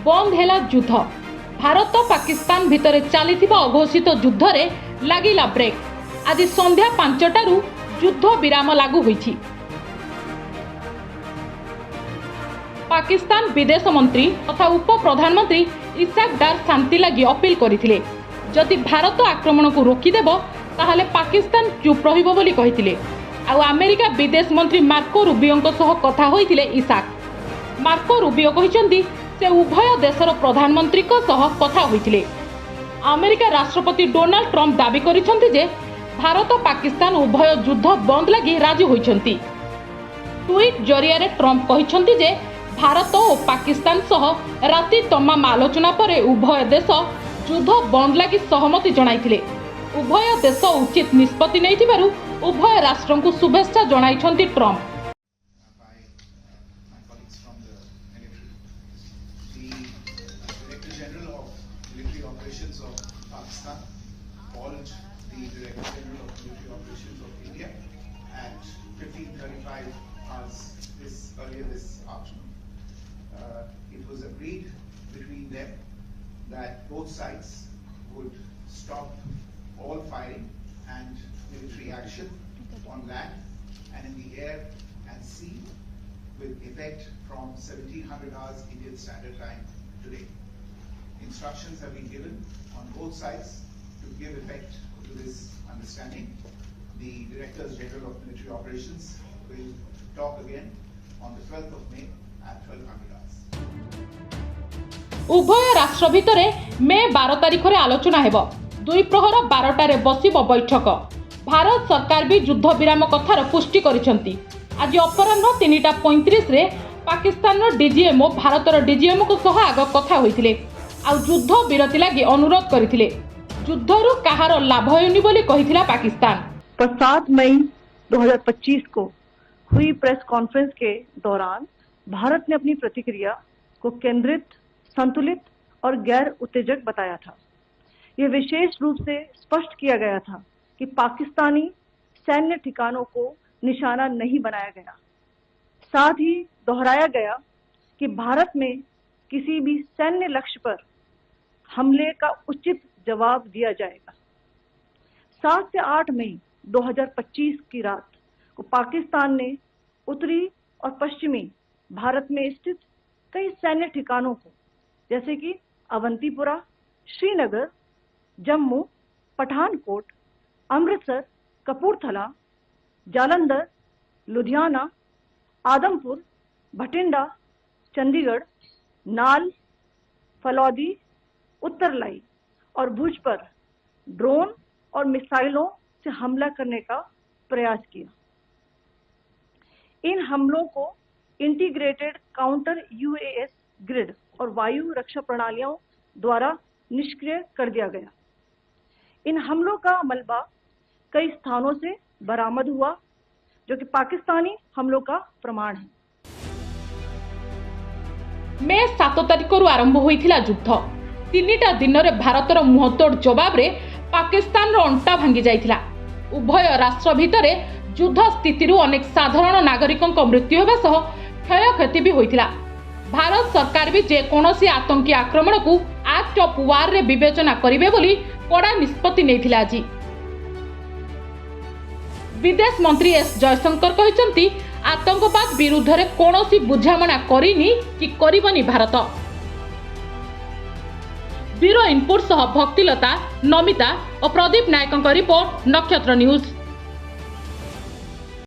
बंद हेला युद्ध। भारत पाकिस्तान भितर चलीथिबा अघोषित युद्ध रे लागिला ब्रेक। आज संध्या 5टारू युद्ध विराम लागू होईछि। पाकिस्तान विदेश मंत्री तथा उप प्रधानमंत्री इसाक डार शांति लगी अपील करथिले। जदि भारत आक्रमण को रोकीदेब ताहले पाकिस्तान चुप रहिबो बोली कहिथिले। आ अमेरिका विदेश मंत्री मार्को रूबियो सह कथा होइथिले इसाक। मार्को रूबियो कहिसंती से उभय देशर प्रधानमंत्री को सह कथा होइथिले। अमेरिका राष्ट्रपति डोनाल्ड ट्रंप दाबी करिसंती जे भारत पाकिस्तान उभय युद्ध बंद लगी राजी होइसंती। ट्वीट जरिया रे ट्रंप कहिसंती जे भारत और पाकिस्तान सह राति तमाम आलोचना पर उभय देश युद्ध बंद लगी सहमति जणाइथिले। उभय देश उचित निष्पत्ति नैथिबारु उभय राष्ट्रों को शुभेच्छा जणाइछंती Trump. It was agreed between them that both sides would stop all firing and military action on land and in the air and sea with effect from 1700 hours Indian Standard Time today. Instructions have been given on both sides to give effect to this understanding. The Directors General of Military Operations will talk again on the 12th of May at 1200 hours. उभय राष्ट्र भितर मे 12 तारिख रे आलोचना हेब। 2 प्रहर 12टारे बसिब बैठक। भारत सरकार भी युद्ध विराम कथार पुष्टि करिसंती। आज अपराह्न 3:35 रे पाकिस्तान डीजीएमओ भारतर डीजीएमओ को सह आग कथा होइथिले। आ युद्ध विरति लागि अनुरोध करिथिले। युद्धरु कहार लाभ होइनी बोली कहिथिला पाकिस्तान। 7 मई 2025 को हुई प्रेस कॉन्फ्रेंस के दौरान भारत ने अपनी प्रतिक्रिया को केंद्रित, संतुलित और गैर उत्तेजक बताया था। यह विशेष रूप से स्पष्ट किया गया था कि पाकिस्तानी सैन्य ठिकानों को निशाना नहीं बनाया गया। साथ ही दोहराया गया कि भारत में किसी भी सैन्य लक्ष्य पर हमले का उचित जवाब दिया जाएगा। 7 से 8 मई 2025 की रात को पाकिस्तान ने उत्तरी और पश्चिमी भारत में स्थित कई सैन्य ठिकानों को जैसे कि अवंतीपुरा, श्रीनगर, जम्मू, पठानकोट, अमृतसर, कपूरथला, जालंधर, लुधियाना, आदमपुर, भटिंडा, चंडीगढ़, नाल, फलौदी, उत्तरलाई और भुज पर ड्रोन और मिसाइलों से हमला करने का प्रयास किया। इन हमलों को इंटीग्रेटेड काउंटर यूएस ग्रिड और वायु रक्षा प्रणालियों द्वारा निष्क्रिय कर दिया गया। इन हमलों का मलबा कई स्थानों से बरामद हुआ जो कि पाकिस्तानी हमलों का प्रमाण है। मे 7 तारिख आरंभ होइथिला युद्ध। 3टा दिन रे भारतर मुहतोड़ जवाब रे पाकिस्तान रो अंटा भांगी जाइथिला। उभय राष्ट्र भितर युद्ध स्थिति अनेक साधारण नागरिकों मृत्यु होगा सह क्षयक्षति भी होइथिला। भारत सरकार भी जेकोसी आतंकी आक्रमण को एक्ट ऑफ वार रे विवेचना करिवे बोली कड़ा निष्पत्ति नैथिला। आज विदेश मंत्री एस जयशंकर कहिसंती आतंकवाद विरुद्ध रे कोनोसी बुझामणा करिनी कि करिबनी भारत। ब्यूरो इनपुट सह भक्तिलता, नमिता और प्रदीप नायकों रिपोर्ट, नक्षत्र न्यूज।